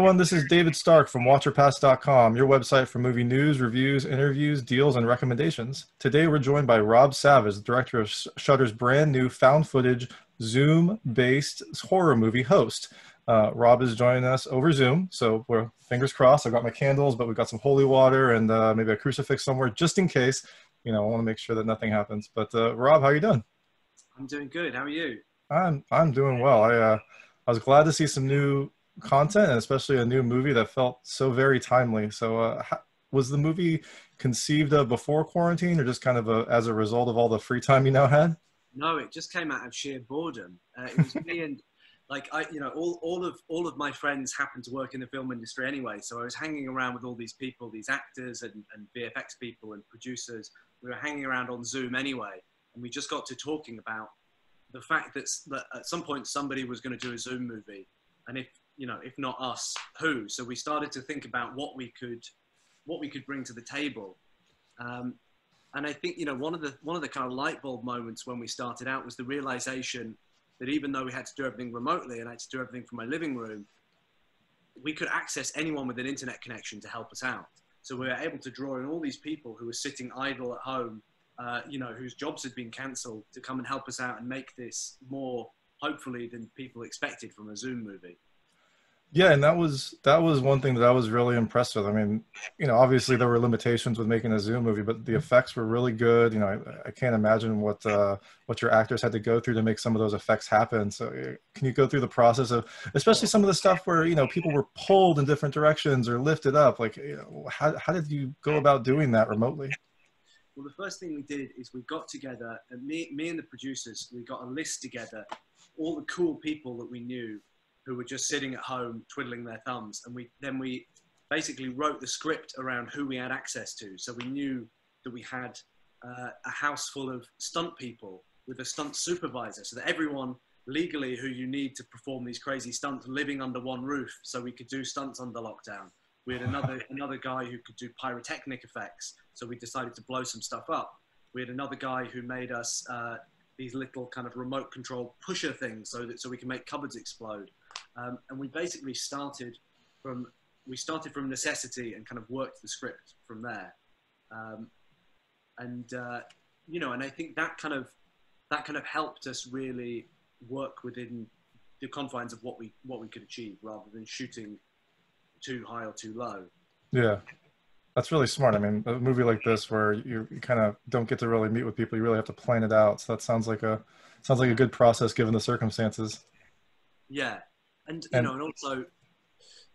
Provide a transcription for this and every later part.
everyone. This is David Stark from WatcherPass.com, your website for movie news, reviews, interviews, deals, and recommendations. Today, we're joined by Rob Savage, the director of Shudder's brand new found footage Zoom-based horror movie Host. Rob is joining us over Zoom, so we're fingers crossed. I've got my candles, but we've got some holy water and maybe a crucifix somewhere just in case. You know, I want to make sure that nothing happens. But Rob, how are you doing? I'm doing good. How are you? I'm doing well. I was glad to see some new content and especially a new movie that felt so very timely. So, was the movie conceived of before quarantine, or just kind of as a result of all the free time you now had? No, it just came out of sheer boredom. It was me and all of my friends happen to work in the film industry anyway. So I was hanging around with all these people, these actors and VFX people and producers. We were hanging around on Zoom anyway, and we just got to talking about the fact that at some point somebody was going to do a Zoom movie, and if not us, who? So we started to think about what we could bring to the table. And I think one of the kind of light bulb moments when we started out was the realization that even though we had to do everything remotely and I had to do everything from my living room, we could access anyone with an internet connection to help us out. So we were able to draw in all these people who were sitting idle at home, whose jobs had been cancelled, to come and help us out and make this more hopefully than people expected from a Zoom movie. Yeah, and that was one thing that I was really impressed with. I mean, obviously there were limitations with making a Zoom movie, but the effects were really good. I can't imagine what your actors had to go through to make some of those effects happen. So, can you go through the process of, especially some of the stuff where people were pulled in different directions or lifted up? Like, how did you go about doing that remotely? Well, the first thing we did is we got together, and me and the producers, we got a list together, all the cool people that we knew who were just sitting at home twiddling their thumbs. And we basically wrote the script around who we had access to. So we knew that we had a house full of stunt people with a stunt supervisor, so that everyone legally who you need to perform these crazy stunts living under one roof, so we could do stunts under lockdown. We had another guy who could do pyrotechnic effects, so we decided to blow some stuff up. We had another guy who made us these little kind of remote control pusher things so we can make cupboards explode. And we basically started from necessity and kind of worked the script from there. And I think that kind of helped us really work within the confines of what we could achieve, rather than shooting too high or too low. Yeah, that's really smart. I mean, a movie like this where you kind of don't get to really meet with people, you really have to plan it out. So that sounds like a good process given the circumstances. Yeah. And And also,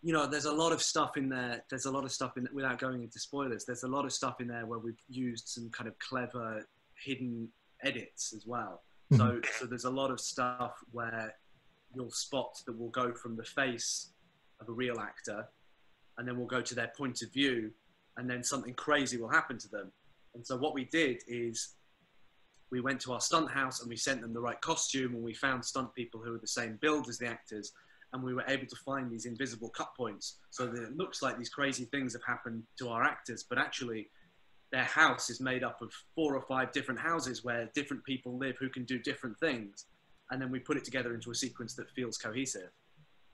there's a lot of stuff in there. There's a lot of stuff without going into spoilers, there's a lot of stuff in there where we've used some kind of clever hidden edits as well. So there's a lot of stuff where you'll spot that will go from the face of a real actor, and then we'll go to their point of view, and then something crazy will happen to them. And so what we did is we went to our stunt house and we sent them the right costume, and we found stunt people who were the same build as the actors, and we were able to find these invisible cut points so that it looks like these crazy things have happened to our actors, but actually their house is made up of 4 or 5 different houses where different people live who can do different things. And then we put it together into a sequence that feels cohesive.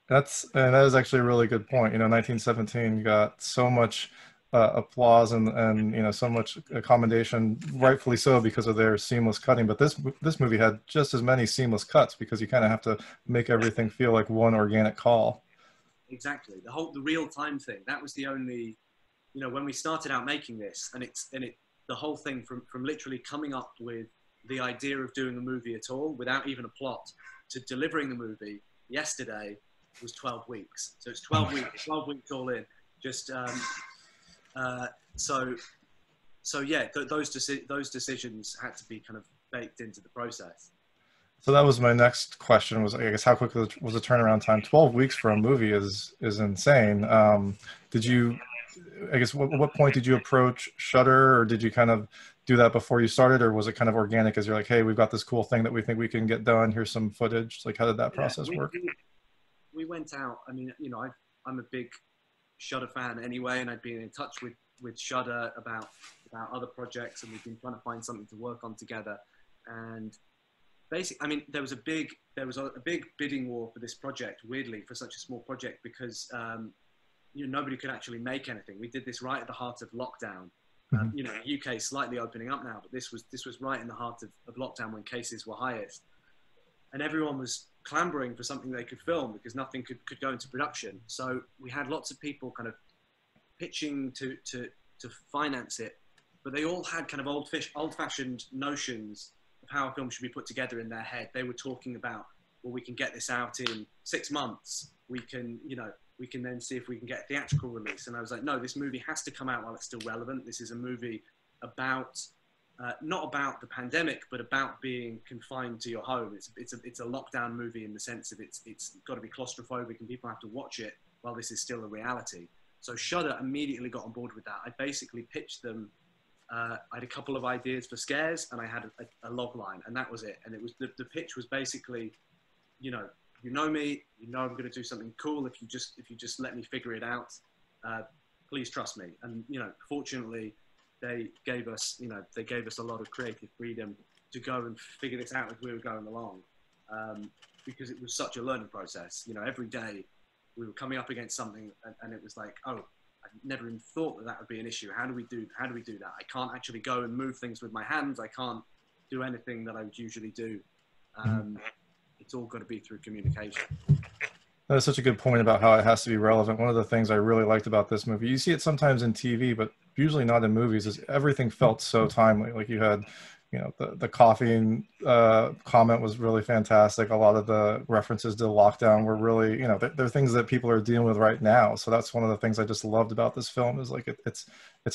that is actually a really good point. 1917 got so much applause and so much accommodation, rightfully so, because of their seamless cutting. But this movie had just as many seamless cuts because you kind of have to make everything feel like one organic call. Exactly. The real time thing, that was the only, when we started out making this, and the whole thing from literally coming up with the idea of doing a movie at all without even a plot to delivering the movie yesterday was 12 weeks. So it's 12 weeks all in. Just those decisions had to be kind of baked into the process. So that was my next question, was, I guess, how quick was the turnaround time? 12 weeks for a movie is insane. Did you, I guess, what point did you approach Shudder, or did you kind of do that before you started, or was it kind of organic as you're like, hey, we've got this cool thing that we think we can get done, here's some footage? Like, how did that process work? We went out. I mean, I'm a big Shudder fan anyway, and I'd been in touch with Shudder about other projects, and we've been trying to find something to work on together. And basically, I mean, there was a big bidding war for this project, weirdly, for such a small project, because nobody could actually make anything. We did this right at the heart of lockdown. Mhm. UK is slightly opening up now, but this was right in the heart of lockdown when cases were highest, and everyone was clambering for something they could film because nothing could go into production. So we had lots of people kind of pitching to finance it, but they all had kind of old-fashioned notions of how a film should be put together in their head. They were talking about, well, we can get this out in 6 months. We can, we can then see if we can get a theatrical release. And I was like, no, this movie has to come out while it's still relevant. This is a movie about, not about the pandemic, but about being confined to your home. It's a lockdown movie in the sense of it's got to be claustrophobic and people have to watch it while this is still a reality. So Shudder immediately got on board with that. I basically pitched them. I had a couple of ideas for scares, and I had a log line, and that was it. And it was the pitch was basically, you know me, I'm going to do something cool if you just let me figure it out. Please trust me. And fortunately, they gave us a lot of creative freedom to go and figure this out as we were going along, because it was such a learning process. Every day we were coming up against something, and it was like, oh, I never even thought that would be an issue. How do we do that? I can't actually go and move things with my hands. I can't do anything that I would usually do. It's all got to be through communication. That's such a good point about how it has to be relevant. One of the things I really liked about this movie, you see it sometimes in TV, but usually not in movies, is everything felt so timely. Like you had, the coffee comment was really fantastic. A lot of the references to the lockdown were really, they're things that people are dealing with right now. So that's one of the things I just loved about this film is like it's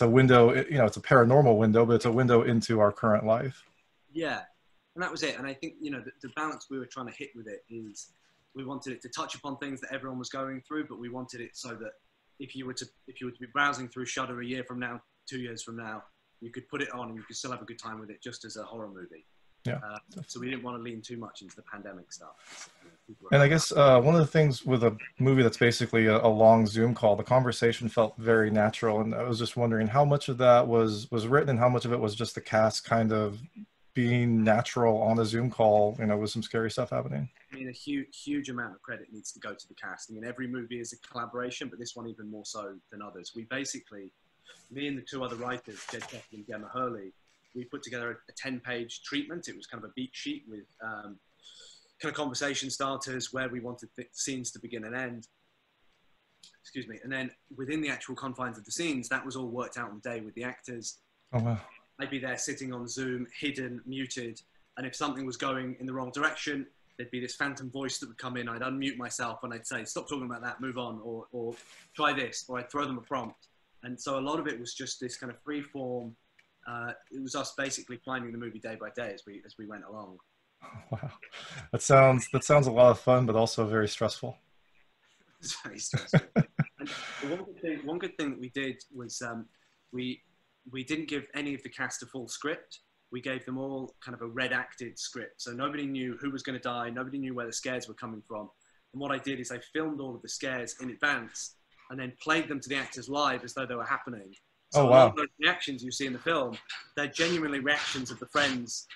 a window, it's a paranormal window, but it's a window into our current life. Yeah, and that was it. And I think the balance we were trying to hit with it is we wanted it to touch upon things that everyone was going through, but we wanted it so that if you were to be browsing through Shudder a year from now, 2 years from now, you could put it on and you could still have a good time with it just as a horror movie. Yeah. So we didn't want to lean too much into the pandemic stuff. And I guess one of the things with a movie that's basically a long Zoom call, the conversation felt very natural. And I was just wondering how much of that was written and how much of it was just the cast kind of being natural on a Zoom call, with some scary stuff happening. I mean, a huge amount of credit needs to go to the cast. I mean, every movie is a collaboration, but this one even more so than others. We basically, me and the two other writers, Jed Kessler and Jemma Hurley, we put together a 10-page treatment. It was kind of a beat sheet with kind of conversation starters where we wanted the scenes to begin and end. Excuse me. And then within the actual confines of the scenes, that was all worked out on the day with the actors. Oh, wow. I'd be there sitting on Zoom, hidden, muted. And if something was going in the wrong direction, there'd be this phantom voice that would come in. I'd unmute myself and I'd say, stop talking about that, move on, or try this, or I'd throw them a prompt. And so a lot of it was just this kind of free form. It was us basically finding the movie day by day as we went along. Wow, that sounds a lot of fun, but also very stressful. It's very stressful. And one good thing that we did was we didn't give any of the cast a full script. We gave them all kind of a red-acted script, so nobody knew who was going to die. Nobody knew where the scares were coming from. And what I did is I filmed all of the scares in advance and then played them to the actors live as though they were happening. So oh, wow. A lot of those reactions you see in the film, they're genuinely reactions of the friends,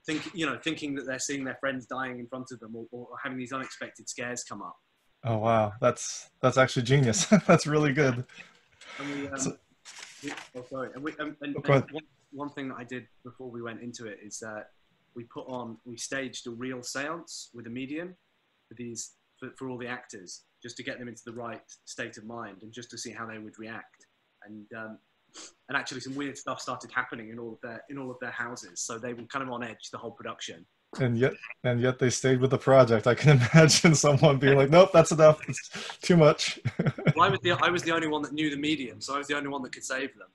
thinking that they're seeing their friends dying in front of them, or having these unexpected scares come up. Oh, wow, that's actually genius. That's really good. And one thing that I did before we went into it is that we staged a real séance with a medium for all the actors, just to get them into the right state of mind and just to see how they would react. And actually some weird stuff started happening in all of their houses, so they were kind of on edge the whole production. And yet they stayed with the project. I can imagine someone being like, nope, that's enough. It's too much. Well, I was the only one that knew the medium, so I was the only one that could save them.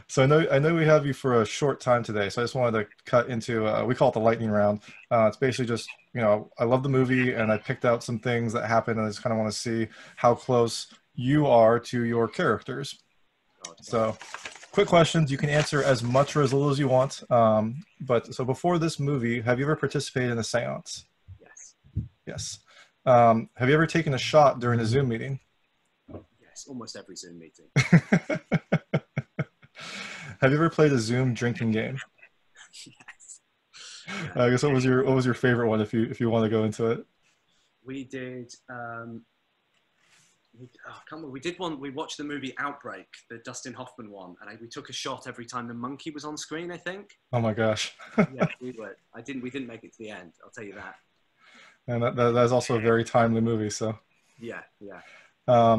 So I know we have you for a short time today, so I just wanted to cut into, we call it the lightning round. It's basically just, I love the movie and I picked out some things that happened and I just kind of want to see how close you are to your characters. So quick questions. You can answer as much or as little as you want. But so before this movie, have you ever participated in a séance? Yes. Yes. Have you ever taken a shot during a Zoom meeting? Yes, almost every Zoom meeting. Have you ever played a Zoom drinking game? Yes. I guess what was your favorite one if you want to go into it? We did Can't remember. We did one. We watched the movie Outbreak, the Dustin Hoffman one, and we took a shot every time the monkey was on screen. I think. Oh my gosh. Yeah, we were. We didn't make it to the end. I'll tell you that. And that is also a very timely movie. So. Yeah, yeah.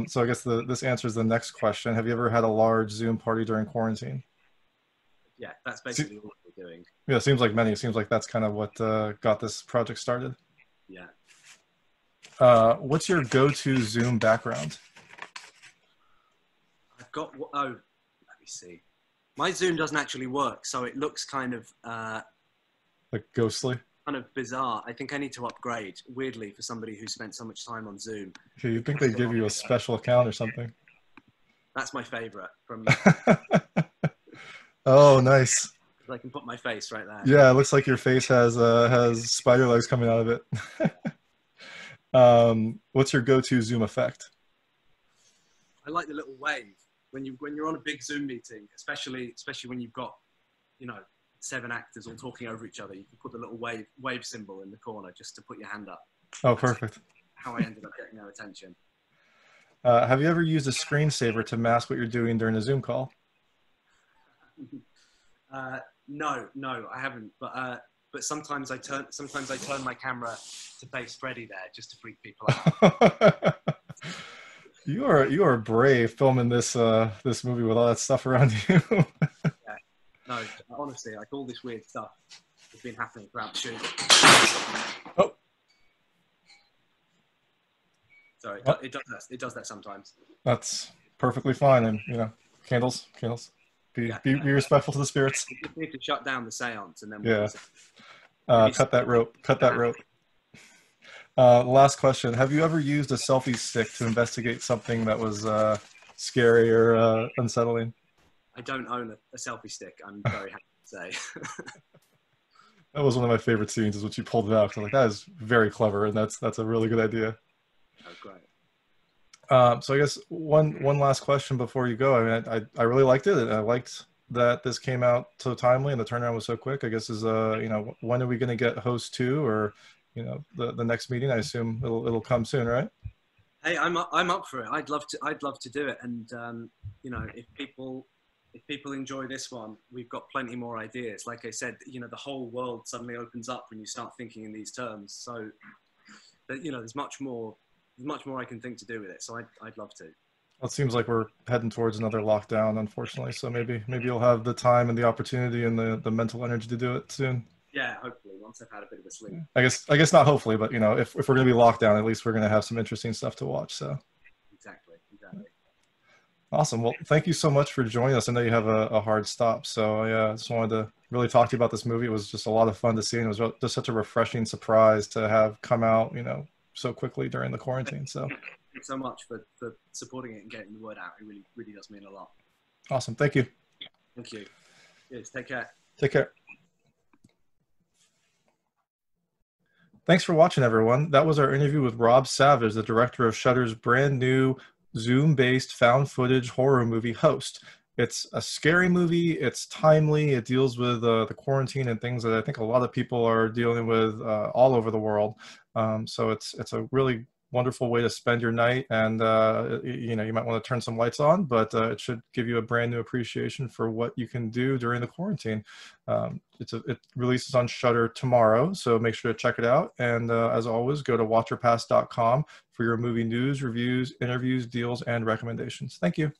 So I guess this answers the next question. Have you ever had a large Zoom party during quarantine? Yeah, that's basically what we're doing. Yeah, it seems like many. It seems like that's kind of what got this project started. Yeah. What's your go-to Zoom background? I've got, let me see. My Zoom doesn't actually work, so it looks kind of... like ghostly? Kind of bizarre. I think I need to upgrade, weirdly, for somebody who spent so much time on Zoom. Okay, you think they give you a special account or something? That's my favorite from... Oh, nice. I can put my face right there. Yeah, it looks like your face has spider legs coming out of it. What's your go-to Zoom effect? I like the little wave when you're on a big Zoom meeting, especially when you've got 7 actors all talking over each other. You can put the little wave symbol in the corner just to put your hand up. Oh, perfect. That's how I ended up getting their attention. Have you ever used a screensaver to mask what you're doing during a Zoom call? No, I haven't. But sometimes I turn my camera to face Freddy there just to freak people out. You are brave filming this movie with all that stuff around you. Yeah. No, honestly, like all this weird stuff has been happening throughout the shoot. Oh. Sorry, it does that sometimes. That's perfectly fine, and candles. Be respectful to the spirits. We just need to shut down the séance, and then cut that rope. Cut that rope. Last question: have you ever used a selfie stick to investigate something that was scary or unsettling? I don't own a selfie stick. I'm very happy to say. That was one of my favorite scenes. Is when you pulled it out. 'Cause I'm like, that is very clever, and that's a really good idea. Oh, great. So I guess one last question before you go. I mean, I really liked it, and I liked that this came out so timely and the turnaround was so quick. I guess when are we going to get host 2 or the next meeting? I assume it'll come soon, right? Hey, I'm up for it. I'd love to do it, and if people enjoy this one, we've got plenty more ideas. Like I said, the whole world suddenly opens up when you start thinking in these terms. So, there's much more I can think to do with it. So I'd love to. Well, it seems like we're heading towards another lockdown, unfortunately. So maybe you'll have the time and the opportunity and the mental energy to do it soon. Yeah, hopefully once I've had a bit of a sleep. I guess not hopefully, but if we're going to be locked down, at least we're going to have some interesting stuff to watch. So. Exactly. Awesome. Well, thank you so much for joining us. I know you have a hard stop, so I just wanted to really talk to you about this movie. It was just a lot of fun to see, and it was just such a refreshing surprise to have come out, so quickly during the quarantine. So thanks so much for supporting it and getting the word out. It really, really does mean a lot. Awesome. Thank you. Thank you. Yes, take care. Take care. Thanks for watching, everyone. That was our interview with Rob Savage, the director of Shudder's brand new Zoom-based found footage horror movie Host. It's a scary movie. It's timely. It deals with the quarantine and things that I think a lot of people are dealing with all over the world. So it's a really wonderful way to spend your night, and you might want to turn some lights on, but it should give you a brand new appreciation for what you can do during the quarantine. It releases on Shudder tomorrow, so make sure to check it out. And as always, go to watchyourpass.com for your movie news, reviews, interviews, deals, and recommendations. Thank you.